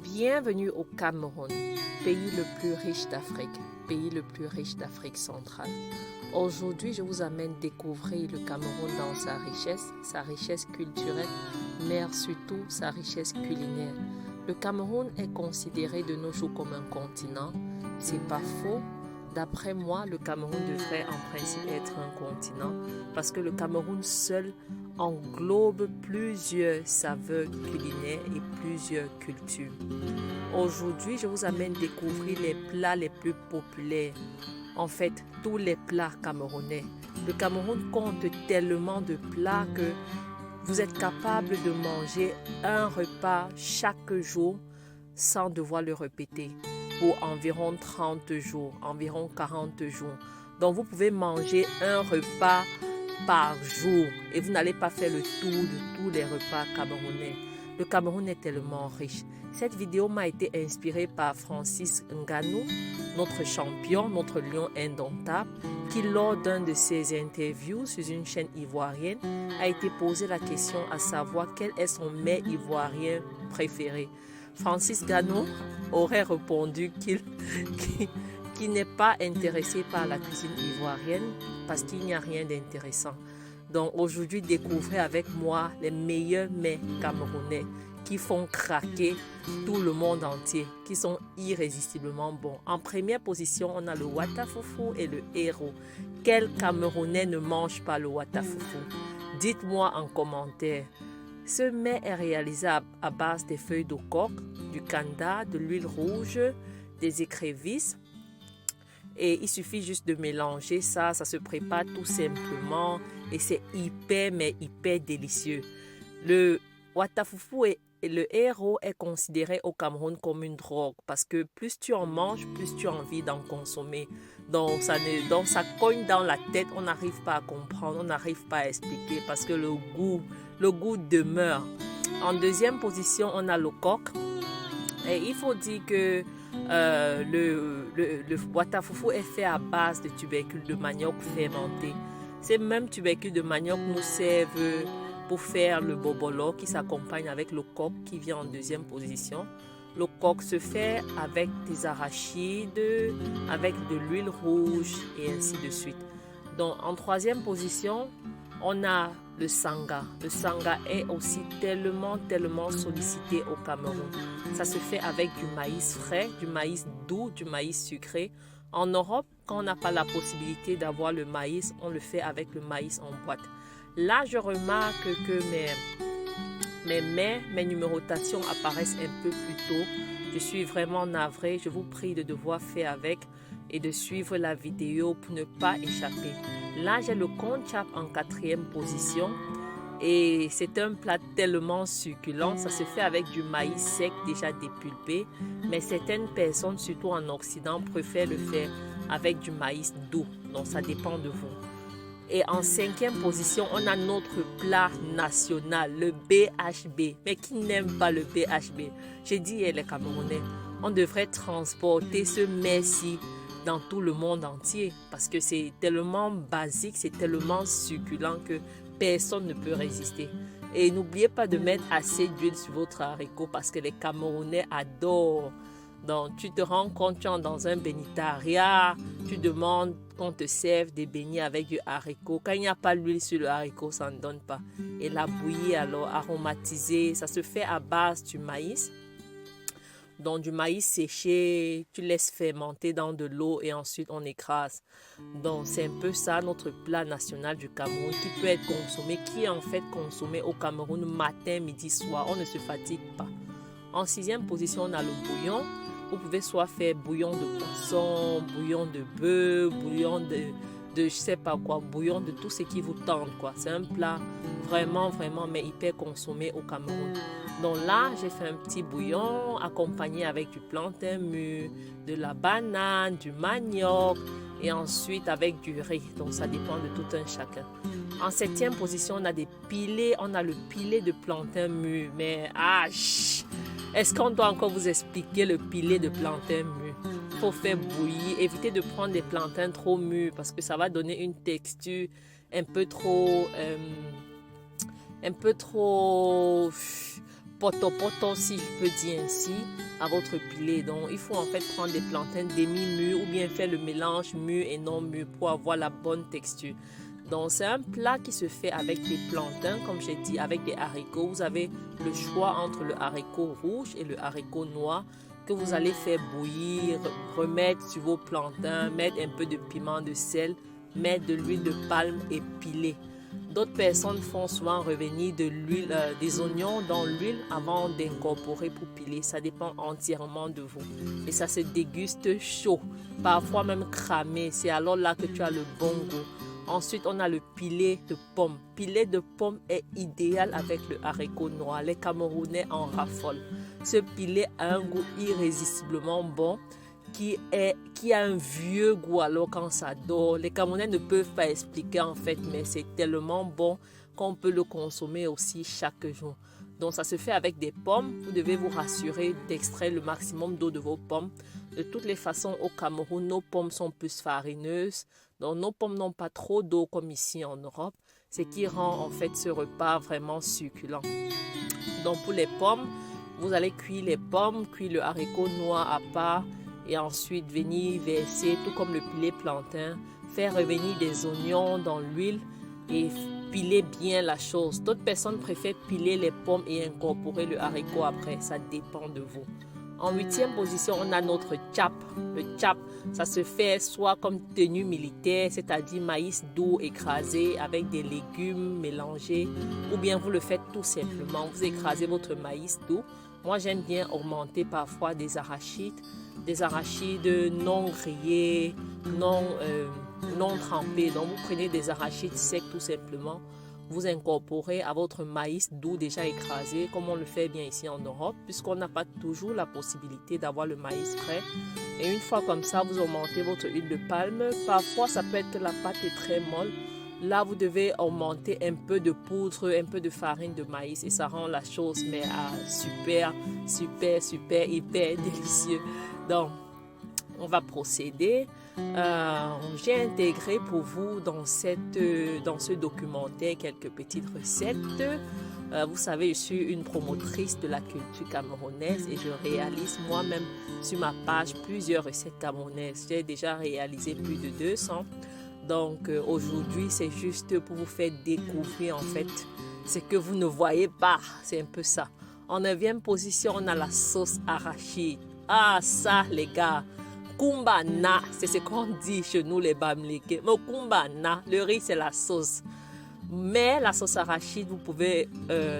Bienvenue au Cameroun, pays le plus riche d'Afrique, pays le plus riche d'Afrique centrale. Aujourd'hui, je vous amène découvrir le Cameroun dans sa richesse culturelle, mais surtout sa richesse culinaire. Le Cameroun est considéré de nos jours comme un continent. C'est pas faux. D'après moi, le Cameroun devrait en principe être un continent parce que le Cameroun seul englobe plusieurs saveurs culinaires et plusieurs cultures. Aujourd'hui, je vous amène découvrir les plats les plus populaires. En fait, tous les plats camerounais. Le Cameroun compte tellement de plats que vous êtes capable de manger un repas chaque jour sans devoir le répéter pour environ 30 jours, environ 40 jours. Donc, vous pouvez manger un repas par jour et vous n'allez pas faire le tour de tous les repas camerounais. Le Cameroun est tellement riche. Cette vidéo m'a été inspirée par Francis Ngannou, notre champion, notre lion indomptable, qui lors d'un de ses interviews sur une chaîne ivoirienne a été posé la question à savoir quel est son mets ivoirien préféré. Francis Ngannou aurait répondu qu'il n'est pas intéressé par la cuisine ivoirienne parce qu'il n'y a rien d'intéressant. Donc aujourd'hui, découvrez avec moi les meilleurs mets camerounais qui font craquer tout le monde entier, qui sont irrésistiblement bons. En première position, on a le watafoufou et le héros. Quel Camerounais ne mange pas le watafoufou? Dites-moi en commentaire. Ce mets est réalisé à base des feuilles de coque, du kanda, de l'huile rouge, des écrevisses. Et il suffit juste de mélanger ça se prépare tout simplement et c'est hyper délicieux. Le watafoufou et le héros est considéré au Cameroun comme une drogue parce que plus tu en manges, plus tu as envie d'en consommer. Donc ça cogne dans la tête, on n'arrive pas à comprendre, on n'arrive pas à expliquer parce que le goût demeure. En deuxième position, on a le coq. Et il faut dire que le watafoufou est fait à base de tubercules de manioc fermentés. Ces mêmes tubercules de manioc nous servent pour faire le bobolo qui s'accompagne avec le coq qui vient en deuxième position. Le coq se fait avec des arachides, avec de l'huile rouge et ainsi de suite. Donc en troisième position, on a le sanga. Le sanga est aussi tellement sollicité au Cameroun. Ça se fait avec du maïs frais, du maïs doux, du maïs sucré. En Europe, quand on n'a pas la possibilité d'avoir le maïs, on le fait avec le maïs en boîte. Là, je remarque que mes numérotations apparaissent un peu plus tôt. Je suis vraiment navrée. Je vous prie de devoir faire avec et de suivre la vidéo pour ne pas échapper. Là, j'ai le konchap en quatrième position et c'est un plat tellement succulent. Ça se fait avec du maïs sec déjà dépulpé, mais certaines personnes, surtout en Occident, préfèrent le faire avec du maïs doux. Donc, ça dépend de vous. Et en cinquième position, on a notre plat national, le BHB. Mais qui n'aime pas le BHB? J'ai dit, les Camerounais, on devrait transporter ce mets-ci dans tout le monde entier parce que c'est tellement basique, c'est tellement succulent que personne ne peut résister. Et n'oubliez pas de mettre assez d'huile sur votre haricot parce que les Camerounais adorent. Donc, tu te rends compte, tu es dans un bénitaria, tu demandes qu'on te serve des beignets avec du haricot. Quand il n'y a pas l'huile sur le haricot, ça ne donne pas. Et la bouillie, alors aromatisée, ça se fait à base du maïs. Donc, du maïs séché, tu laisses fermenter dans de l'eau et ensuite on écrase. Donc, c'est un peu ça notre plat national du Cameroun qui peut être consommé, qui est en fait consommé au Cameroun matin, midi, soir. On ne se fatigue pas. En sixième position, on a le bouillon. Vous pouvez soit faire bouillon de poisson, bouillon de bœuf, bouillon de je sais pas quoi, bouillon de tout ce qui vous tente, quoi. C'est un plat vraiment, mais hyper consommé au Cameroun. Donc là, j'ai fait un petit bouillon accompagné avec du plantain mûr, de la banane, du manioc et ensuite avec du riz. Donc ça dépend de tout un chacun. En septième position, on a des pilés. On a le pilé de plantain mûr. Mais est-ce qu'on doit encore vous expliquer le pilé de plantain mûr? Il faut faire bouillir. Évitez de prendre des plantains trop mûrs parce que ça va donner une texture un peu trop poto si je peux dire ainsi, à votre pilé. Donc il faut en fait prendre des plantains demi-mûrs ou bien faire le mélange mûr et non mûr pour avoir la bonne texture. Donc c'est un plat qui se fait avec des plantains, comme j'ai dit, avec des haricots. Vous avez le choix entre le haricot rouge et le haricot noir que vous allez faire bouillir, remettre sur vos plantains, mettre un peu de piment, de sel, mettre de l'huile de palme et piler. D'autres personnes font souvent revenir de l'huile, des oignons dans l'huile avant d'incorporer pour piler. Ça dépend entièrement de vous. Et ça se déguste chaud, parfois même cramé. C'est alors là que tu as le bon goût. Ensuite, on a le pilé de pommes. Pilé de pommes est idéal avec le haricot noir. Les Camerounais en raffolent. Ce pilé a un goût irrésistiblement bon qui a un vieux goût alors quand ça dort. Les Camerounais ne peuvent pas expliquer en fait, mais c'est tellement bon qu'on peut le consommer aussi chaque jour. Donc ça se fait avec des pommes. Vous devez vous rassurer d'extraire le maximum d'eau de vos pommes. De toutes les façons, au Cameroun, nos pommes sont plus farineuses. Donc nos pommes n'ont pas trop d'eau comme ici en Europe, ce qui rend en fait ce repas vraiment succulent. Donc pour les pommes, vous allez cuire les pommes, cuire le haricot noir à part et ensuite venir verser, tout comme le pilé plantain, faire revenir des oignons dans l'huile et piler bien la chose. D'autres personnes préfèrent piler les pommes et incorporer le haricot après, ça dépend de vous. En 8e position, on a notre tchap. Le tchap, ça se fait soit comme tenue militaire, c'est-à-dire maïs doux écrasé avec des légumes mélangés, ou bien vous le faites tout simplement. Vous écrasez votre maïs doux. Moi, j'aime bien augmenter parfois des arachides non grillés, non trempés. Donc, vous prenez des arachides secs tout simplement. Vous incorporez à votre maïs doux déjà écrasé, comme on le fait bien ici en Europe, puisqu'on n'a pas toujours la possibilité d'avoir le maïs frais. Et une fois comme ça, vous augmentez votre huile de palme. Parfois, ça peut être que la pâte est très molle. Là, vous devez augmenter un peu de poudre, un peu de farine de maïs et ça rend la chose super, hyper délicieux. Donc, on va procéder. J'ai intégré pour vous dans ce documentaire quelques petites recettes. Vous savez, je suis une promotrice de la culture camerounaise et je réalise moi-même sur ma page plusieurs recettes camerounaises. J'ai déjà réalisé plus de 200. Donc aujourd'hui, c'est juste pour vous faire découvrir en fait ce que vous ne voyez pas. C'est un peu ça. En 9e position, on a la sauce arachide. Ah ça les gars, kumbana, c'est ce qu'on dit chez nous les Bamileke. Mais kumbana, le riz c'est la sauce. Mais la sauce arachide, vous pouvez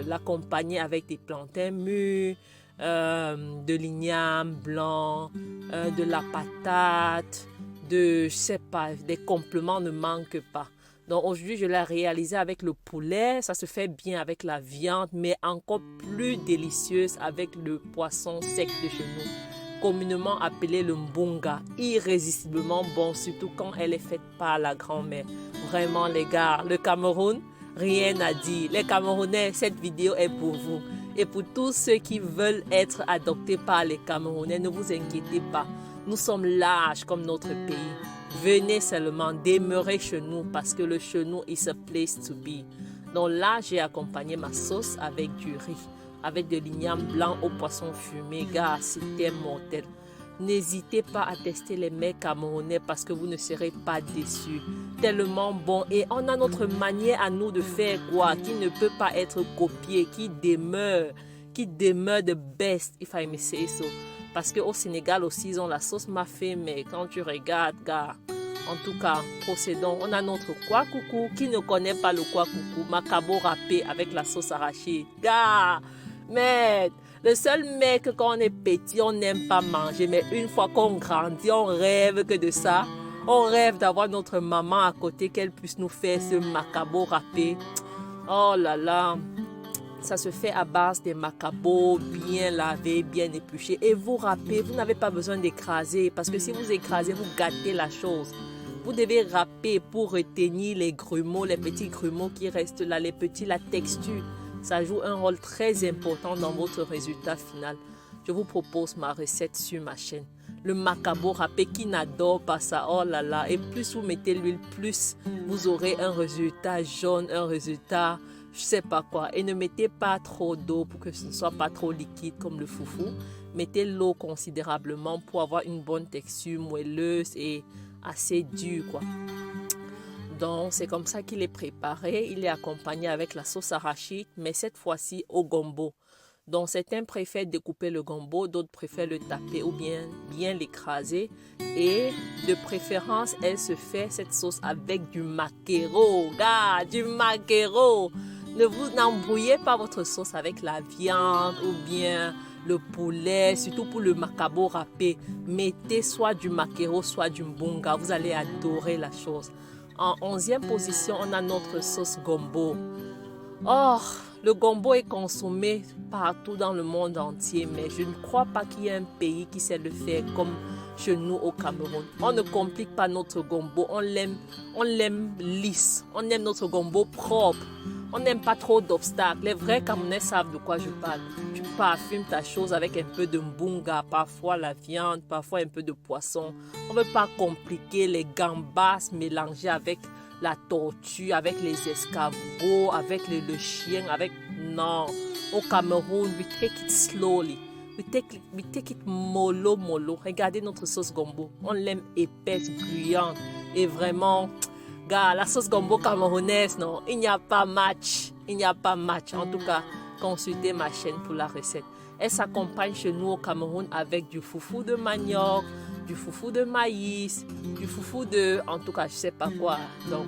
l'accompagner avec des plantains mûrs, de l'igname blanc, de la patate, je sais pas, des compléments ne manquent pas. Donc aujourd'hui, je l'ai réalisé avec le poulet. Ça se fait bien avec la viande, mais encore plus délicieuse avec le poisson sec de chez nous, communément appelé le mbunga. Irrésistiblement bon, surtout quand elle est faite par la grand-mère. Vraiment les gars, le Cameroun, rien à dire. Les Camerounais, cette vidéo est pour vous. Et pour tous ceux qui veulent être adoptés par les Camerounais, ne vous inquiétez pas. Nous sommes larges comme notre pays. Venez seulement demeurer chez nous parce que le chez nous is a place to be. Donc là, j'ai accompagné ma sauce avec du riz, avec de l'igname blanc au poisson fumé. Gars, c'était mortel. N'hésitez pas à tester les mets camerounais parce que vous ne serez pas déçus. Tellement bon. Et on a notre manière à nous de faire quoi, qui ne peut pas être copiée, qui demeure the best, if I may say so. Parce qu'au Sénégal aussi, ils ont la sauce mafé, mais quand tu regardes, gars, en tout cas, procédons. On a notre kwakoukou. Qui ne connaît pas le kwakoukou? Macabo râpé avec la sauce arachide. Gars, mais le seul mec, quand on est petit, on n'aime pas manger. Mais une fois qu'on grandit, on rêve que de ça. On rêve d'avoir notre maman à côté, qu'elle puisse nous faire ce macabo râpé. Oh là là. Ça se fait à base des macabos bien lavés, bien épluchés. Et vous râpez, vous n'avez pas besoin d'écraser. Parce que si vous écrasez, vous gâtez la chose. Vous devez râper pour retenir les grumeaux, les petits grumeaux qui restent là, les petits, la texture. Ça joue un rôle très important dans votre résultat final. Je vous propose ma recette sur ma chaîne. Le macabo râpé, qui n'adore pas ça, oh là là. Et plus vous mettez l'huile, plus vous aurez un résultat jaune, un résultat je sais pas quoi. Et ne mettez pas trop d'eau pour que ce ne soit pas trop liquide comme le foufou. Mettez l'eau considérablement pour avoir une bonne texture moelleuse et assez dure, quoi. Donc, c'est comme ça qu'il est préparé. Il est accompagné avec la sauce arachide, mais cette fois-ci au gombo. Donc, certains préfèrent découper le gombo, d'autres préfèrent le taper ou bien l'écraser. Et de préférence, elle se fait cette sauce avec du maquereau. Gars, du maquereau. Ne vous embrouillez pas votre sauce avec la viande ou bien le poulet, surtout pour le macabo râpé. Mettez soit du maquereau, soit du mbunga. Vous allez adorer la chose. En 11e position, on a notre sauce gombo. Oh, le gombo est consommé partout dans le monde entier, mais je ne crois pas qu'il y ait un pays qui sait le faire comme chez nous au Cameroun. On ne complique pas notre gombo, on l'aime lisse, on aime notre gombo propre, on n'aime pas trop d'obstacles. Les vrais Camerounais savent de quoi je parle. Tu parfumes ta chose avec un peu de mbunga, parfois la viande, parfois un peu de poisson. On ne veut pas compliquer les gambas mélangés avec la tortue, avec les escargots, avec le chien, avec... Non. Au Cameroun, we take it slowly. We take it mollo. Regardez notre sauce gombo. On l'aime épaisse, bruyante. Et vraiment, gars, la sauce gombo camerounaise, non, il n'y a pas match. Il n'y a pas match. En tout cas, consultez ma chaîne pour la recette. Elle s'accompagne chez nous au Cameroun avec du foufou de manioc, du foufou de maïs, du foufou de... En tout cas, je ne sais pas quoi. Donc,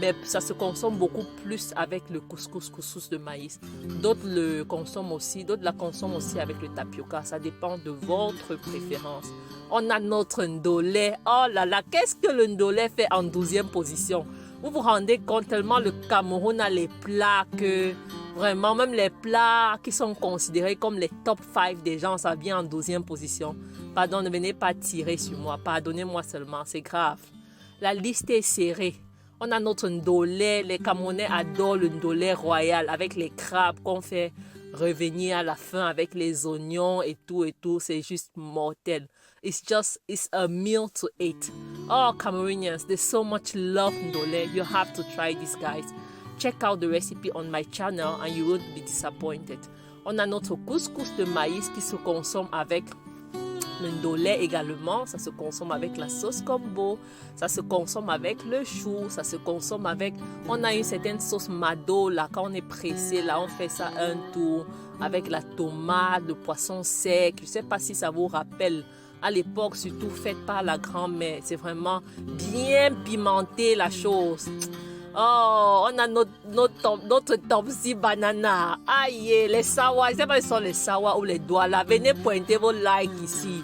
mais ça se consomme beaucoup plus avec le couscous de maïs. D'autres la consomment aussi avec le tapioca. Ça dépend de votre préférence. On a notre ndolé. Oh là là, qu'est-ce que le ndolé fait en 12e position? Vous vous rendez compte tellement le Cameroun a les plats que... Vraiment, même les plats qui sont considérés comme les top 5 des gens, ça vient en 12e position. Pardon, ne venez pas tirer sur moi. Pardonnez-moi seulement, c'est grave. La liste est serrée. On a notre ndolé. Les Camerounais adorent le ndolé royal avec les crabes qu'on fait revenir à la fin avec les oignons et tout. C'est juste mortel. It's a meal to eat. Oh, Cameroonians, there's so much love ndolé. You have to try this, guys. Check out the recipe on my channel and you won't be disappointed. On a notre couscous de maïs qui se consomme avec le ndolé également. Ça se consomme avec la sauce gombo. Ça se consomme avec le chou. Ça se consomme avec... On a une certaine sauce mado là. Quand on est pressé là, on fait ça un tour avec la tomate, le poisson sec. Je ne sais pas si ça vous rappelle. À l'époque, surtout faite par la grand-mère. C'est vraiment bien pimenté la chose. Oh, on a notre Topsy banana. Aïe, les sawa. Je ne sais pas si ce sont les sawa ou les doigts là. Venez pointer vos likes ici.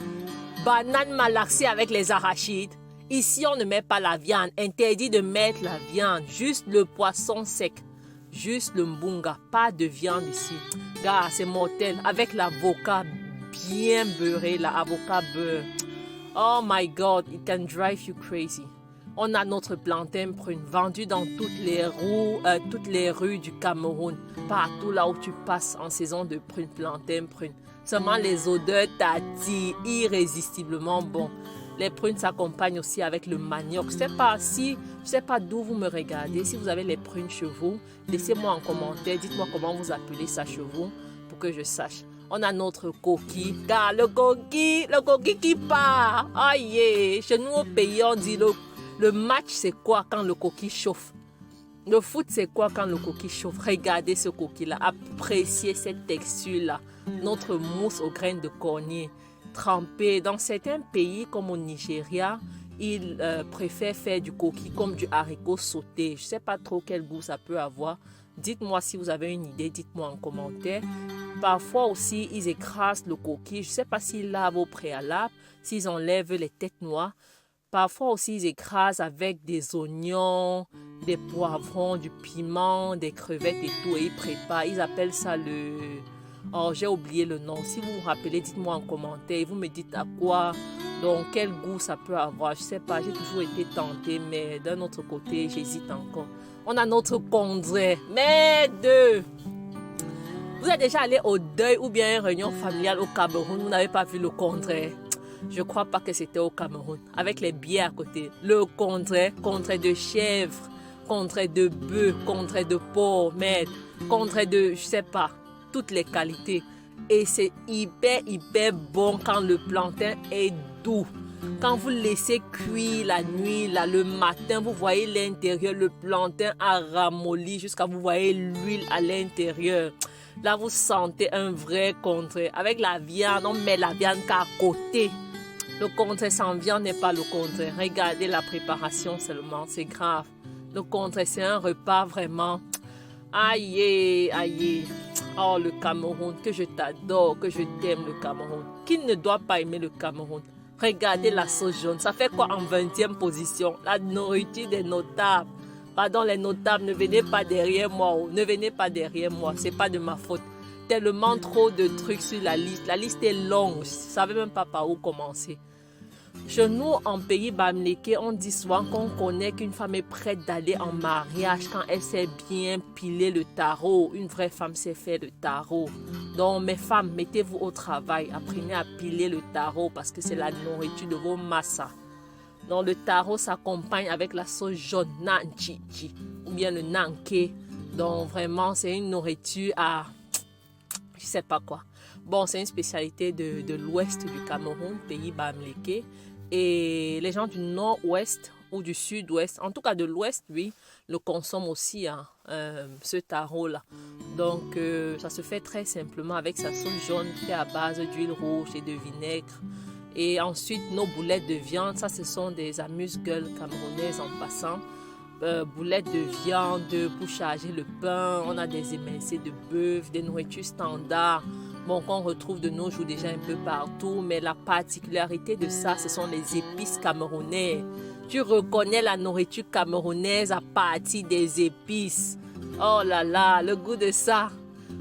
Banane malaxée avec les arachides. Ici, on ne met pas la viande. Interdit de mettre la viande. Juste le poisson sec. Juste le mbunga. Pas de viande ici. Gars, c'est mortel. Avec l'avocat bien beurré. L'avocat beurre. Oh my God, it can drive you crazy. On a notre plantain prune vendu dans toutes les rues du Cameroun. Partout là où tu passes en saison de prune, plantain prune. Seulement les odeurs t'attirent irrésistiblement bon. Les prunes s'accompagnent aussi avec le manioc. Je sais pas d'où vous me regardez. Si vous avez les prunes chez vous, laissez-moi en commentaire. Dites-moi comment vous appelez ça chez vous pour que je sache. On a notre coquille. Car le coquille qui part. Aïe, chez nous au pays, on dit le match, c'est quoi quand le coquille chauffe? Le foot, c'est quoi quand le coquille chauffe? Regardez ce coquille-là. Appréciez cette texture-là. Notre mousse aux graines de cornier trempée. Dans certains pays, comme au Nigeria, ils préfèrent faire du coquille comme du haricot sauté. Je ne sais pas trop quel goût ça peut avoir. Dites-moi si vous avez une idée. Dites-moi en commentaire. Parfois aussi, ils écrasent le coquille. Je ne sais pas s'ils lavent au préalable, s'ils enlèvent les têtes noires. Parfois aussi, ils écrasent avec des oignons, des poivrons, du piment, des crevettes et tout. Et ils préparent. Ils appellent ça le... Oh, j'ai oublié le nom. Si vous vous rappelez, dites-moi en commentaire. Et vous me dites à quoi, donc quel goût ça peut avoir. Je ne sais pas, j'ai toujours été tentée. Mais d'un autre côté, j'hésite encore. On a notre condré. Mais deux. Vous êtes déjà allé au deuil ou bien à une réunion familiale au Cameroun. Vous n'avez pas vu le condré. Je ne crois pas que c'était au Cameroun. Avec les bières à côté. Le condré de chèvre. contraire de bœuf, contraire de porc, mais contraire de, je sais pas, toutes les qualités. Et c'est hyper bon quand le plantain est doux. Quand vous laissez cuire la nuit, là, le matin, vous voyez l'intérieur, le plantain a ramolli jusqu'à vous voyez l'huile à l'intérieur. Là, vous sentez un vrai contraire. Avec la viande, on met la viande qu'à côté. Le contraire sans viande n'est pas le contraire. Regardez la préparation seulement, c'est grave. Le contraire, c'est un repas vraiment... Aïe, aïe. Oh, le Cameroun, que je t'adore, que je t'aime, le Cameroun. Qui ne doit pas aimer le Cameroun? Regardez la sauce jaune. Ça fait quoi en 20e position? La nourriture des notables. Pardon, les notables, ne venez pas derrière moi. Ne venez pas derrière moi. C'est pas de ma faute. Tellement trop de trucs sur la liste. La liste est longue. Je ne savais même pas par où commencer. Chez nous, en pays bamileke, on dit souvent qu'on connaît qu'une femme est prête d'aller en mariage quand elle sait bien piler le taro. Une vraie femme sait faire le taro. Donc, mes femmes, mettez-vous au travail. Apprenez à piler le taro parce que c'est la nourriture de vos massas. Donc, le taro s'accompagne avec la sauce jaune, nanchichi, ou bien le nanké. Donc, vraiment, c'est une nourriture à... je sais pas quoi. Bon, c'est une spécialité de l'ouest du Cameroun, pays bamileke. Et les gens du nord-ouest ou du sud-ouest, en tout cas de l'ouest, oui, le consomment aussi, hein, ce taro-là. Donc, ça se fait très simplement avec sa sauce jaune faite à base d'huile rouge et de vinaigre. Et ensuite, nos boulettes de viande, ça, ce sont des amuse-gueules camerounaises en passant. Boulettes de viande pour charger le pain. On a des émincés de bœuf, des nourritures standards. Bon, qu'on retrouve de nos jours déjà un peu partout, mais la particularité de ça, ce sont les épices camerounaises. Tu reconnais la nourriture camerounaise à partir des épices. Oh là là, le goût de ça.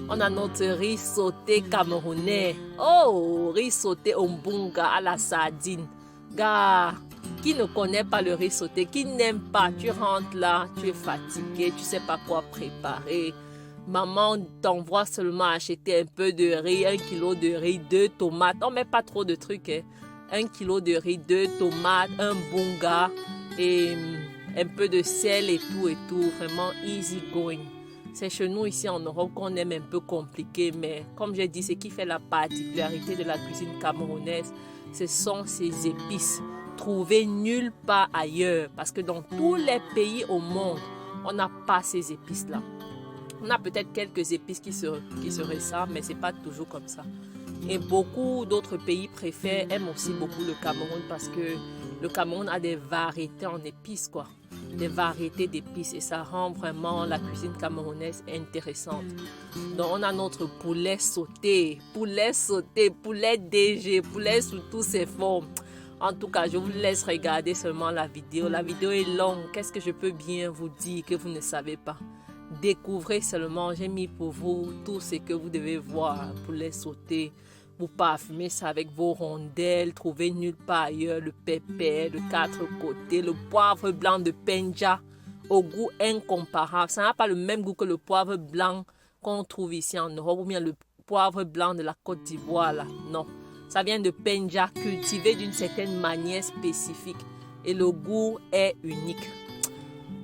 On a notre riz sauté camerounais. Oh, riz sauté au mbunga à la sardine. Gars, qui ne connaît pas le riz sauté, qui n'aime pas, tu rentres là, tu es fatigué, tu ne sais pas quoi préparer. Maman t'envoie seulement acheter un peu de riz, 1 kilo de riz, 2 tomates. On ne met pas trop de trucs. Hein. 1 kilo de riz, 2 tomates, un bunga et un peu de sel et tout. Vraiment easy going. C'est chez nous ici en Europe qu'on aime un peu compliqué. Mais comme j'ai dit, ce qui fait la particularité de la cuisine camerounaise, ce sont ces épices. Trouvées nulle part ailleurs. Parce que dans tous les pays au monde, on n'a pas ces épices-là. On a peut-être quelques épices qui se ressemblent, mais ce n'est pas toujours comme ça. Et beaucoup d'autres pays aiment aussi beaucoup le Cameroun parce que le Cameroun a des variétés en épices, quoi. Des variétés d'épices et ça rend vraiment la cuisine camerounaise intéressante. Donc on a notre poulet sauté, poulet DG, poulet sous toutes ses formes. En tout cas, je vous laisse regarder seulement la vidéo. La vidéo est longue. Qu'est-ce que je peux bien vous dire que vous ne savez pas? Découvrez seulement, j'ai mis pour vous tout ce que vous devez voir. Poulet sauté, vous parfumez ça avec vos rondelles, trouvez nulle part ailleurs le pépé de 4 côtés, le poivre blanc de Penja au goût incomparable. Ça n'a pas le même goût que le poivre blanc qu'on trouve ici en Europe ou bien le poivre blanc de la Côte d'Ivoire là. Non, ça vient de Penja, cultivé d'une certaine manière spécifique et le goût est unique.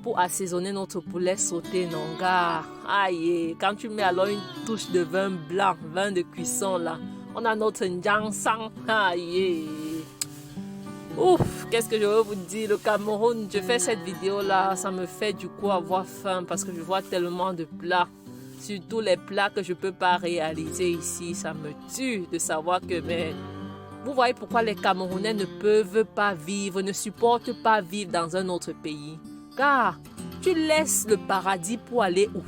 Pour assaisonner notre poulet sauté, non gars. Aïe, quand tu mets alors une touche de vin blanc, vin de cuisson là, on a notre njangsang. Aïe. Ouf, qu'est-ce que je veux vous dire, le Cameroun, je fais cette vidéo là, ça me fait du coup avoir faim parce que je vois tellement de plats. Surtout les plats que je ne peux pas réaliser ici, ça me tue de savoir que... Mais vous voyez pourquoi les Camerounais ne peuvent pas vivre, ne supportent pas vivre dans un autre pays. Car tu laisses le paradis pour aller où?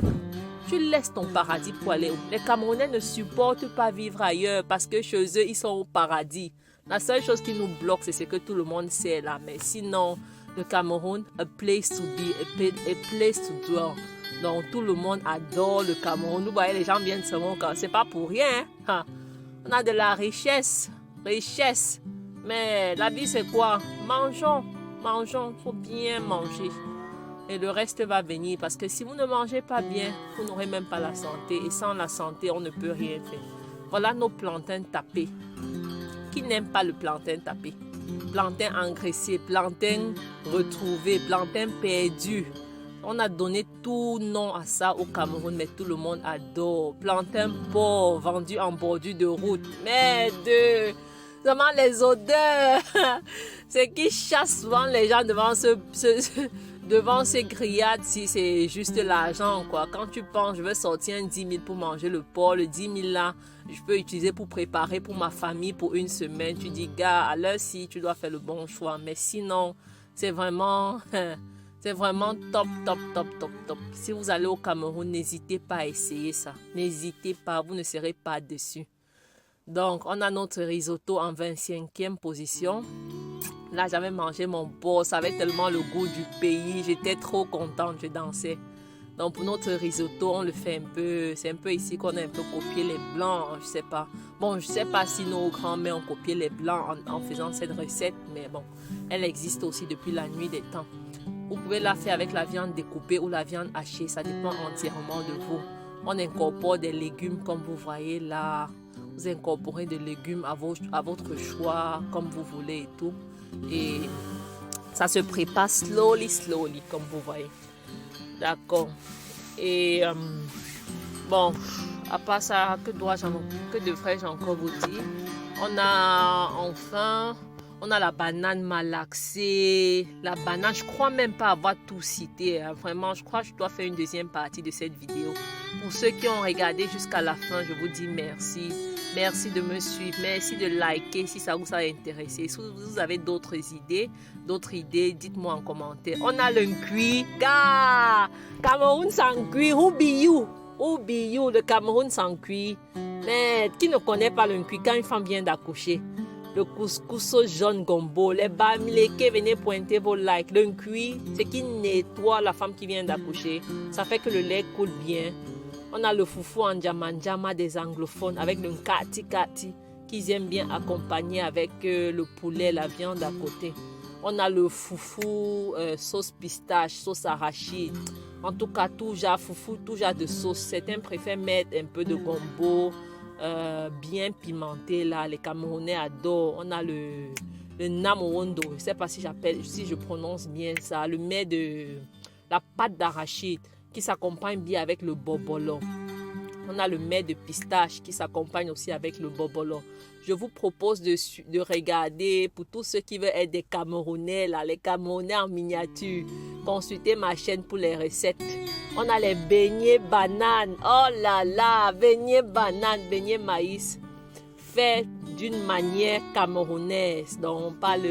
Tu laisses ton paradis pour aller où? Les Camerounais ne supportent pas vivre ailleurs parce que chez eux, ils sont au paradis. La seule chose qui nous bloque, c'est ce que tout le monde sait là. Mais sinon, le Cameroun, a place to be, a place to dwell. Donc, tout le monde adore le Cameroun. Vous voyez, les gens viennent seulement quand c'est pas pour rien. Hein? On a de la richesse. Mais la vie, c'est quoi? Mangeons. Il faut bien manger. Et le reste va venir parce que si vous ne mangez pas bien, vous n'aurez même pas la santé. Et sans la santé, on ne peut rien faire. Voilà nos plantains tapés. Qui n'aime pas le plantain tapé? Plantain engraissé, plantain retrouvé, plantain perdu. On a donné tout nom à ça au Cameroun, mais tout le monde adore. Plantain porc vendu en bordure de route. Mais vraiment les odeurs. C'est qui chasse souvent les gens devant devant ces grillades si c'est juste l'argent, quoi. Quand tu penses, je veux sortir un 10 000 pour manger le porc, le 10 000 là, je peux utiliser pour préparer pour ma famille pour une semaine. Tu dis, gars, à l'heure si tu dois faire le bon choix. Mais sinon, c'est vraiment top, top, top, top, top. Si vous allez au Cameroun, n'hésitez pas à essayer ça. N'hésitez pas, vous ne serez pas déçus. Donc, on a notre risotto en 25e position. Là, j'avais mangé mon porc, ça avait tellement le goût du pays. J'étais trop contente, je dansais. Donc, pour notre risotto, on le fait un peu. C'est un peu ici qu'on a un peu copié les blancs, je sais pas. Bon, je sais pas si nos grands-mères ont copié les blancs en faisant cette recette, mais bon, elle existe aussi depuis la nuit des temps. Vous pouvez la faire avec la viande découpée ou la viande hachée, ça dépend entièrement de vous. On incorpore des légumes comme vous voyez là. Vous incorporez des légumes à votre choix, comme vous voulez et tout. Et ça se prépare slowly, comme vous voyez. D'accord. Et bon, à part ça, que devrais-je encore vous dire? On a la banane malaxée. La banane, je crois même pas avoir tout cité. Hein. Vraiment, je crois que je dois faire une deuxième partie de cette vidéo. Pour ceux qui ont regardé jusqu'à la fin, je vous dis merci. Merci de me suivre. Merci de liker si ça vous a intéressé. Si vous avez d'autres idées, dites-moi en commentaire. On a le cuit. Cameroun sans cuit. Who be you? Le Cameroun sans cuit. Mais qui ne connaît pas le cuit quand une femme vient d'accoucher? Le couscous jaune gombo, les bamileke, venez pointer vos likes. Le cuit, c'est qui nettoie la femme qui vient d'accoucher. Ça fait que le lait coule bien. On a le foufou en djama des anglophones avec le kati qu'ils aiment bien accompagner avec le poulet, la viande à côté. On a le foufou sauce pistache, sauce arachide. En tout cas, tout genre foufou, tout genre de sauce. Certains préfèrent mettre un peu de gombo bien pimenté là. Les Camerounais adorent. On a le namowondo. Je ne sais pas si je prononce bien ça. Le mets de la pâte d'arachide qui s'accompagne bien avec le bobolo. On a le mets de pistache qui s'accompagne aussi avec le bobolo. Je vous propose de regarder, pour tous ceux qui veulent être des Camerounais, là, les Camerounais en miniature, consultez ma chaîne pour les recettes. On a les beignets bananes. Oh là là, beignets bananes, beignets maïs, fait d'une manière camerounaise. Donc on parle...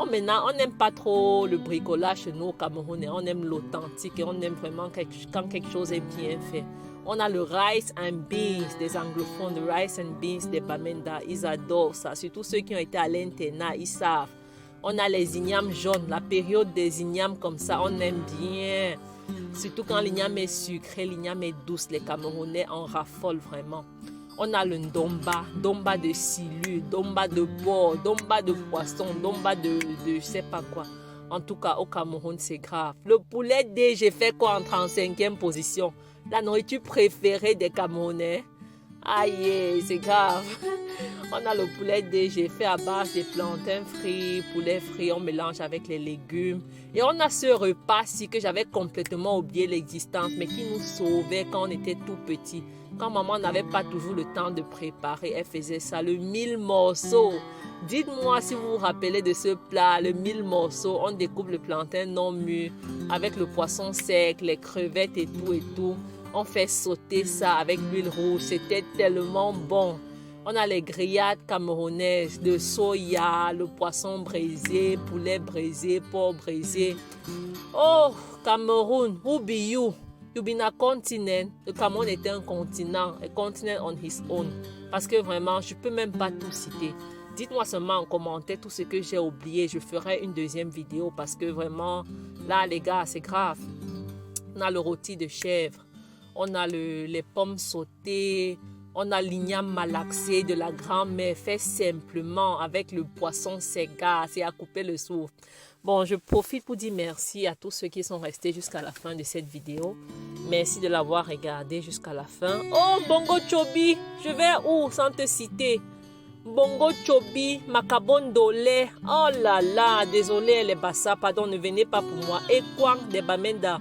Maintenant, on n'aime pas trop le bricolage chez nous au Camerounais. On aime l'authentique et on aime vraiment quand quelque chose est bien fait. On a le rice and beans des anglophones, le rice and beans des Bamenda. Ils adorent ça. Surtout ceux qui ont été à l'internat, ils savent. On a les ignames jaunes, la période des ignames comme ça, on aime bien. Surtout quand l'igname est sucré, l'igname est douce, les Camerounais en raffolent vraiment. On a le ndomba de silure, ndomba de porc, ndomba de poisson, ndomba de je sais pas quoi. En tout cas, au Cameroun, c'est grave. Le poulet D, j'ai fait quoi en 35e position? La nourriture préférée des Camerounais. Aïe, c'est grave. On a le poulet D, j'ai fait à base de plantains frits, poulet frit, on mélange avec les légumes. Et on a ce repas-ci que j'avais complètement oublié l'existence, mais qui nous sauvait quand on était tout petit. Quand maman n'avait pas toujours le temps de préparer, elle faisait ça, le 1000 morceaux. Dites-moi si vous vous rappelez de ce plat, le 1000 morceaux. On découpe le plantain non mûr avec le poisson sec, les crevettes et tout. On fait sauter ça avec l'huile rouge. C'était tellement bon. On a les grillades camerounaises de soya, le poisson braisé, poulet braisé, porc braisé. Oh, Cameroun, who be you? You be a continent. Le Cameroun était un continent, a continent on his own. Parce que vraiment, je ne peux même pas tout citer. Dites-moi seulement en commentaire tout ce que j'ai oublié. Je ferai une deuxième vidéo parce que vraiment, là les gars, c'est grave. On a le rôti de chèvre. On a les pommes sautées. On a l'igname malaxé de la grand-mère fait simplement avec le poisson sega. C'est à couper le souffle. Bon, je profite pour dire merci à tous ceux qui sont restés jusqu'à la fin de cette vidéo. Merci de l'avoir regardé jusqu'à la fin. Oh, Bongo Chobi, je vais où sans te citer? Bongo chobi, makabondole. Oh là là, désolé les bassa, pardon, ne venez pas pour moi. Et quoi, des bamenda?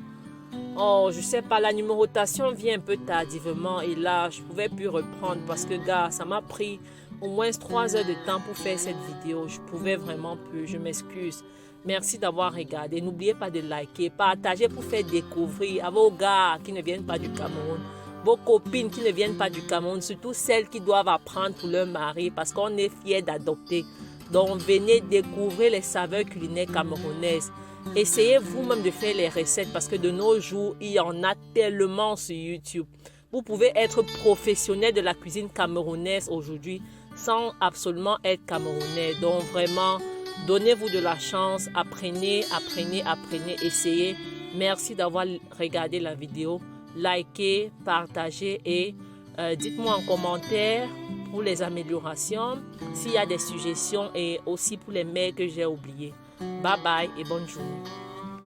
Oh, je sais pas, la numérotation vient un peu tardivement et là, je pouvais plus reprendre parce que, gars, ça m'a pris au moins 3 heures de temps pour faire cette vidéo. Je pouvais vraiment plus, je m'excuse. Merci d'avoir regardé. N'oubliez pas de liker, partager pour faire découvrir à vos gars qui ne viennent pas du Cameroun, vos copines qui ne viennent pas du Cameroun, surtout celles qui doivent apprendre pour leur mari parce qu'on est fiers d'adopter. Donc, venez découvrir les saveurs culinaires camerounaises. Essayez vous-même de faire les recettes parce que de nos jours, il y en a tellement sur YouTube. Vous pouvez être professionnel de la cuisine camerounaise aujourd'hui sans absolument être camerounais. Donc, vraiment, donnez-vous de la chance, apprenez, essayez. Merci d'avoir regardé la vidéo. Likez, partagez et dites-moi en commentaire pour les améliorations, s'il y a des suggestions et aussi pour les mails que j'ai oubliés. Bye bye et bonne journée.